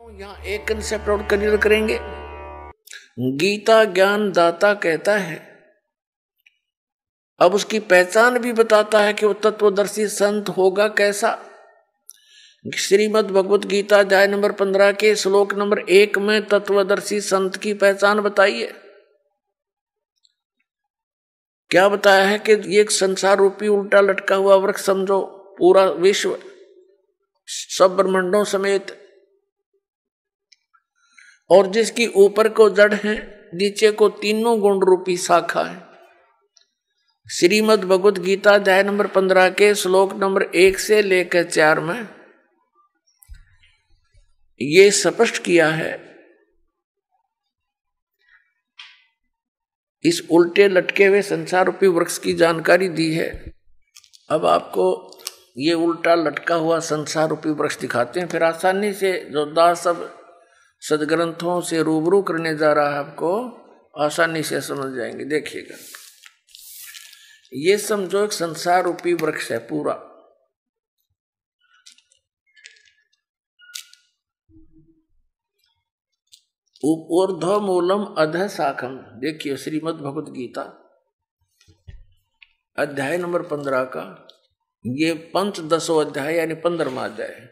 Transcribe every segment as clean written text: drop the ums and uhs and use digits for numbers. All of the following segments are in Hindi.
यहाँ एक कंसेप्ट और क्लियर करेंगे। गीता ज्ञान दाता कहता है, अब उसकी पहचान भी बताता है कि वो तत्वदर्शी संत होगा कैसा। श्रीमद् भगवत गीता अध्याय नंबर 15 के श्लोक नंबर 1 में तत्वदर्शी संत की पहचान बताई है। क्या बताया है कि ये संसार रूपी उल्टा लटका हुआ वृक्ष समझो, पूरा विश्व सब ब्रह्मांडों समेत, और जिसकी ऊपर को जड़ है, नीचे को तीनों गुण रूपी शाखा है। श्रीमद् भगवत गीता अध्याय नंबर 15 के श्लोक नंबर 1 से लेकर 4 में ये स्पष्ट किया है। इस उल्टे लटके हुए संसार रूपी वृक्ष की जानकारी दी है। अब आपको ये उल्टा लटका हुआ संसार रूपी वृक्ष दिखाते हैं, फिर आसानी से जो दास सब सदग्रंथों से रूबरू करने जा रहा है, आपको आसानी से समझ जाएंगे। देखिएगा, ये समझो एक संसार रूपी वृक्ष है पूरा। ऊर्ध्व मूलम अधः शाखम। देखिए श्रीमद् भगवत गीता अध्याय नंबर 15 का ये पंचदशो अध्याय यानी 15वां अध्याय है।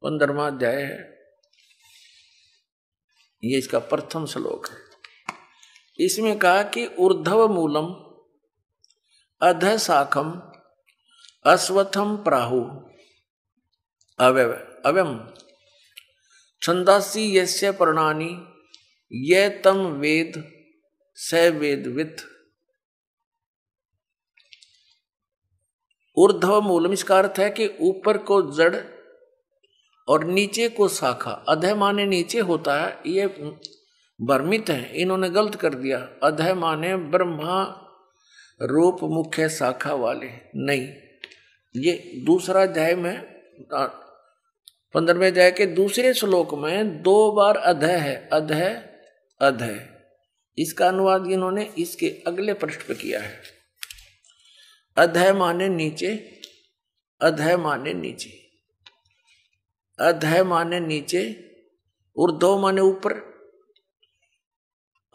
15वां अध्याय है, ये इसका प्रथम श्लोक है। इसमें कहा कि ऊर्ध्व मूलम अधः शाखम अश्वत्थम प्राहु अव्यम छंदासी यस्य पर्णानि ये तम वेद स वेदवित्। ऊर्ध्व मूलम इसका अर्थ है कि ऊपर को जड़ और नीचे को शाखा। अधः माने नीचे होता है, ये भ्रमित है, इन्होंने गलत कर दिया। अधः माने ब्रह्मा रूप मुख्य शाखा वाले, नहीं। ये दूसरा अध्याय में 15वें अध्याय के दूसरे श्लोक में 2 बार अधः है, अधः अधः। इसका अनुवाद इन्होंने इसके अगले पृष्ठ पे किया है। अधः माने नीचे, अधः माने नीचे, अधः माने नीचे, ऊर्ध्व माने ऊपर,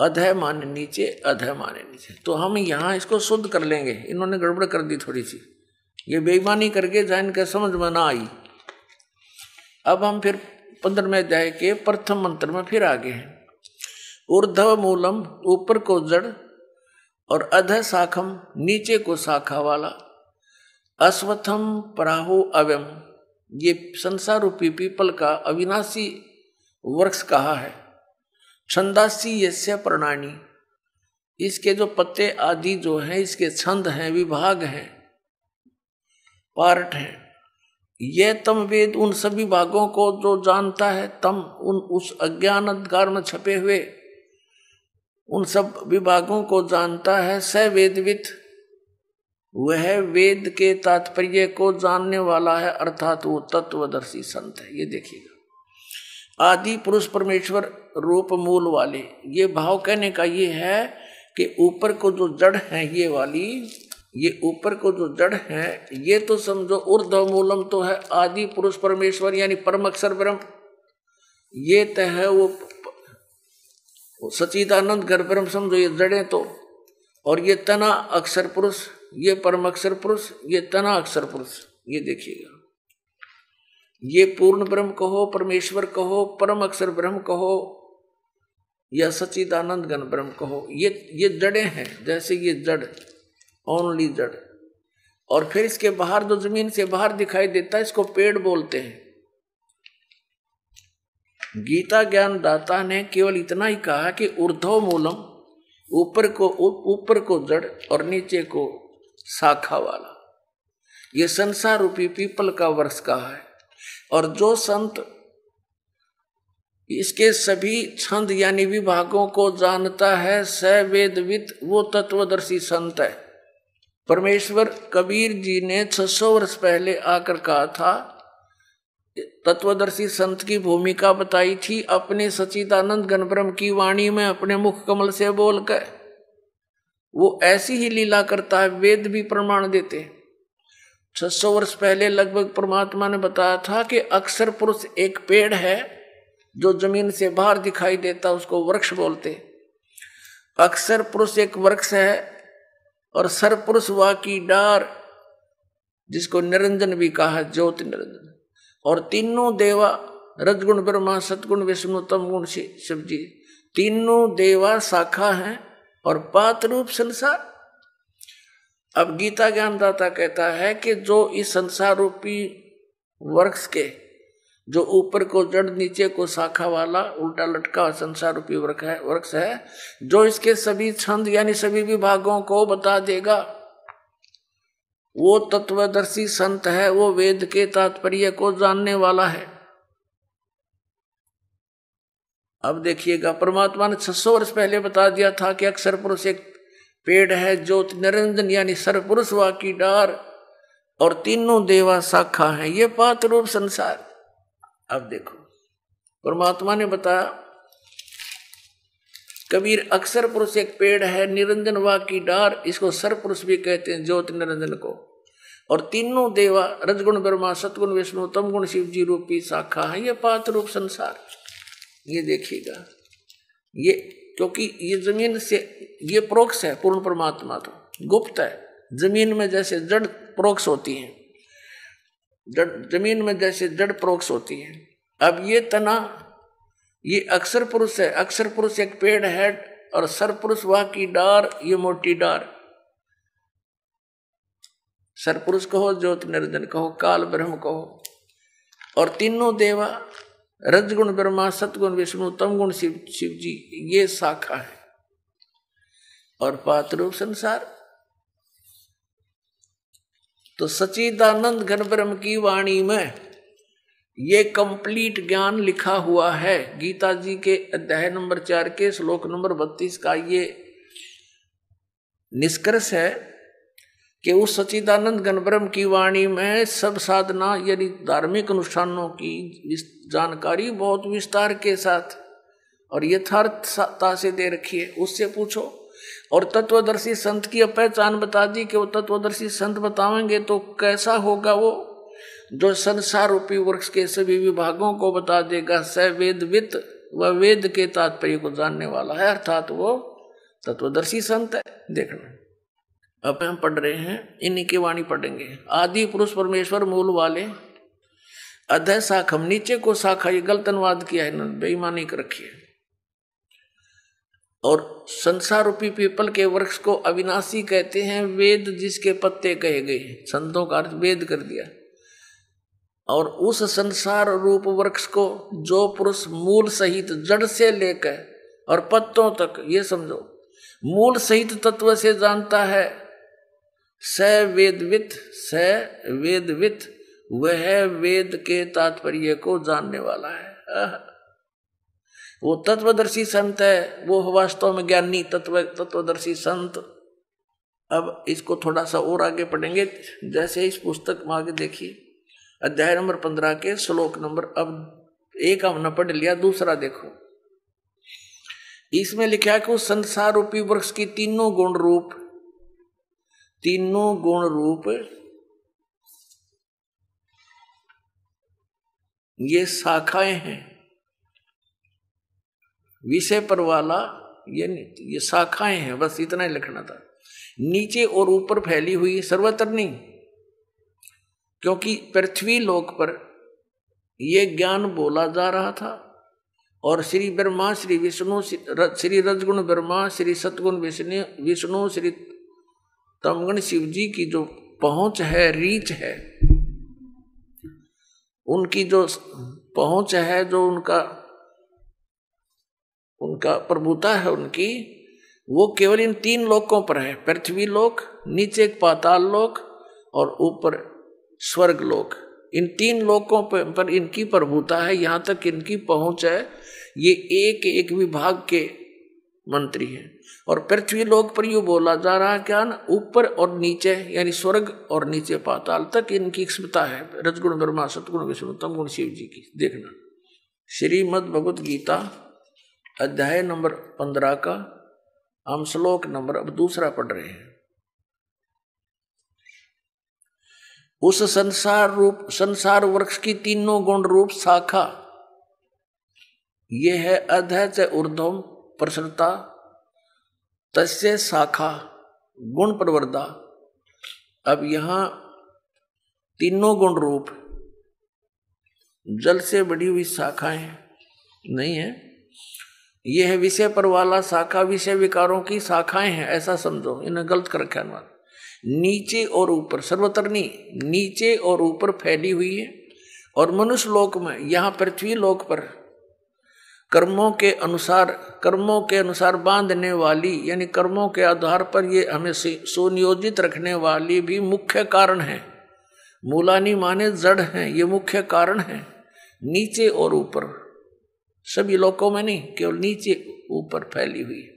अधः माने नीचे, अधः माने नीचे। तो हम यहां इसको शुद्ध कर लेंगे, इन्होंने गड़बड़ कर दी थोड़ी सी, ये बेईमानी करके जान के समझ में ना आई। अब हम फिर 15वें अध्याय के प्रथम मंत्र में फिर आगे हैं। ऊर्ध्व मूलम ऊपर को जड़ और अधः शाखम नीचे को शाखा वाला, अश्वत्थम प्राहु अव्यम ये संसार रूपी पीपल का अविनाशी वृक्ष कहा है। छंदासी यस्य पर्णानि इसके जो पत्ते आदि जो हैं, इसके छंद हैं, विभाग हैं, पार्ट हैं। ये तम वेद उन सभी भागों को जो जानता है, तम उन उस अज्ञान अंधकार में छपे हुए उन सब विभागों को जानता है। स वेदवित् वह वेद के तात्पर्य को जानने वाला है, अर्थात वो तत्वदर्शी संत है। ये देखिएगा, आदि पुरुष परमेश्वर रूप मूल वाले, ये भाव कहने का ये है कि ऊपर को जो जड़ है ये वाली, ये ऊपर को जो जड़ है ये तो समझो ऊर्ध्व मूलम तो है आदि पुरुष परमेश्वर यानी परम अक्षर ब्रह्म, ये तो है वो सच्चिदानंद घर ब्रह्म समझो, ये जड़ें तो। और ये तना अक्षर पुरुष, ये परम अक्षर पुरुष, ये तना अक्षर पुरुष। ये देखिएगा, ये पूर्ण ब्रह्म कहो, परमेश्वर कहो, परम अक्षर ब्रह्म कहो या सच्चिदानंद घन ब्रह्म कहो, ये जड़ें हैं। जैसे ये जड़, ओनली जड़, और फिर इसके बाहर जो जमीन से बाहर दिखाई देता है इसको पेड़ बोलते हैं। गीता ज्ञान दाता ने केवल इतना ही कहा कि ऊर्ध्व मूलम ऊपर को जड़ और नीचे को शाखा वाला, ये संसार रूपी पीपल का वृक्ष कहा है। और जो संत इसके सभी छंद यानी विभागों को जानता है, स वेदवित् वो तत्वदर्शी संत है। परमेश्वर कबीर जी ने 600 वर्ष पहले आकर कहा था, तत्वदर्शी संत की भूमिका बताई थी अपने सच्चिदानंद घन ब्रह्म की वाणी में, अपने मुख कमल से बोलकर। वो ऐसी ही लीला करता है, वेद भी प्रमाण देते हैं। 600 वर्ष पहले लगभग परमात्मा ने बताया था कि अक्षर पुरुष एक पेड़ है जो जमीन से बाहर दिखाई देता, उसको वृक्ष बोलते। अक्षर पुरुष एक वृक्ष है और सर पुरुष वा की डार, जिसको निरंजन भी कहा, ज्योति निरंजन। और तीनों देवा, रजगुण ब्रह्मा, सतगुण विष्णु, तम गुण शिव जी, तीनों देवा शाखा हैं और पात रूप संसार। अब गीता ज्ञानदाता कहता है कि जो इस संसार रूपी वृक्ष के जो ऊपर को जड़ नीचे को शाखा वाला उल्टा लटका संसार रूपी वृक्ष है, जो इसके सभी छंद यानी सभी विभागों को बता देगा, वो तत्वदर्शी संत है, वो वेद के तात्पर्य को जानने वाला है। अब देखिएगा, परमात्मा ने 600 वर्ष पहले बता दिया था कि अक्षर पुरुष एक पेड़ है, ज्योति निरंजन यानी सरपुरुष वा की डार, और तीनों देवा शाखा है, ये पात रूप संसार। अब देखो, परमात्मा ने बताया, कबीर अक्षर पुरुष एक पेड़ है, निरंजन वा की डार, इसको सरपुरुष भी कहते हैं, ज्योति निरंजन को। और तीनों देवा, रजगुण ब्रह्मा, सतगुण विष्णु, तम गुण शिव जी रूपी शाखा है, ये पात रूप संसार। ये देखिएगा, ये क्योंकि ये जमीन से, ये प्रोक्ष है, पूर्ण परमात्मा तो गुप्त है। जमीन में जैसे जड़ प्रोक्ष होती है, जमीन में जैसे जड़ प्रोक्ष होती है। अब ये तना, ये अक्षर पुरुष है, अक्षर पुरुष एक पेड़ है और सरपुरुष वह की डार, ये मोटी डार। सरपुरुष कहो, ज्योति निरंजन कहो, काल ब्रह्म कहो। और तीनों देवा, रजगुण ब्रह्मा, सतगुण विष्णु, तम गुण शिव जी, ये शाखा है। और पात रूप संसार, तो सच्चिदानंद घन ब्रह्म की वाणी में ये कंप्लीट ज्ञान लिखा हुआ है। गीता जी के अध्याय नंबर 4 के श्लोक नंबर 32 का ये निष्कर्ष है कि उस सच्चिदानंद घन ब्रह्म की वाणी में सब साधना यानी धार्मिक अनुष्ठानों की जानकारी बहुत विस्तार के साथ और यथार्थता से दे रखी है। उससे पूछो। और तत्वदर्शी संत की पहचान बता दी कि वो तत्वदर्शी संत बताएंगे तो कैसा होगा, वो जो संसार रूपी वृक्ष के सभी विभागों को बता देगा। स वेदवित, वह वेद के तात्पर्य को जानने वाला है, अर्थात वो तत्वदर्शी संत है। देखना, अब हम पढ़ रहे हैं, इन्हीं की वाणी पढ़ेंगे। आदि पुरुष परमेश्वर मूल वाले, अधः शाखम, नीचे को शाखा, ये गलत अनुवाद किया है, बेईमानी कर रखी है। और संसार रूपी पीपल के वृक्ष को अविनाशी कहते हैं, वेद जिसके पत्ते कहे गए, संतों का अर्थ वेद कर दिया। और उस संसार रूप वृक्ष को जो पुरुष मूल सहित जड़ से लेकर और पत्तों तक, ये समझो, मूल सहित तत्व से जानता है, स वेदवित, स वेदवित, वह वेद के तात्पर्य को जानने वाला है। वो तत्वदर्शी संत है, वो वास्तव में ज्ञानी तत्वदर्शी संत। अब इसको थोड़ा सा और आगे पढ़ेंगे। जैसे इस पुस्तक में आगे देखिए, अध्याय नंबर 15 के श्लोक नंबर, अब एक हमने पढ़ लिया, दूसरा देखो। इसमें लिखा है कि उस संसार रूपी वृक्ष की तीनों गुण रूप ये शाखाएं हैं। विषय पर वाला ये शाखाएं हैं, बस इतना ही लिखना था। नीचे और ऊपर फैली हुई, सर्वत्र नहीं, क्योंकि पृथ्वी लोक पर ये ज्ञान बोला जा रहा था। और श्री ब्रह्मा, श्री विष्णु, श्री रजगुण ब्रह्मा, श्री सतगुण विष्णु, श्री तमगुण शिव जी की जो पहुंच है, रीच है, उनकी जो पहुंच है, जो उनका प्रभुता है उनकी, वो केवल इन 3 लोकों पर है। पृथ्वी लोक, नीचे एक पाताल लोक और ऊपर स्वर्ग लोक। इन 3 लोकों पर इनकी प्रभुता है, यहाँ तक इनकी पहुंच है। ये एक एक विभाग के मंत्री हैं। और पृथ्वी लोक पर यूँ बोला जा रहा है क्या ना, ऊपर और नीचे यानी स्वर्ग और नीचे पाताल तक इनकी क्षमता है। रजगुण ब्रह्मा, सतगुण विष्णु, तमगुण शिव जी की। देखना, श्रीमद् भगवत गीता अध्याय नंबर 15 का हम श्लोक नंबर अब दूसरा पढ़ रहे हैं। उस संसार वृक्ष की तीनों गुण रूप शाखा, ये है अधः च ऊर्ध्वम प्रसरता तस्य शाखा गुण प्रवर्धा। अब यहां तीनों गुण रूप जल से बड़ी हुई शाखाएं नहीं है, यह है विषय पर वाला शाखा, विषय विकारों की शाखाएं हैं, ऐसा समझो। इन्हें गलत कर रखा है। नीचे और ऊपर, सर्वत्र नहीं, नीचे और ऊपर फैली हुई है। और मनुष्य लोक में, यहां पृथ्वी लोक पर कर्मों के अनुसार बांधने वाली, यानी कर्मों के आधार पर ये हमें सुनियोजित रखने वाली भी मुख्य कारण है। मूलानी माने जड़ हैं, ये मुख्य कारण है। नीचे और ऊपर, सभी लोकों में नहीं, केवल नीचे ऊपर फैली हुई है।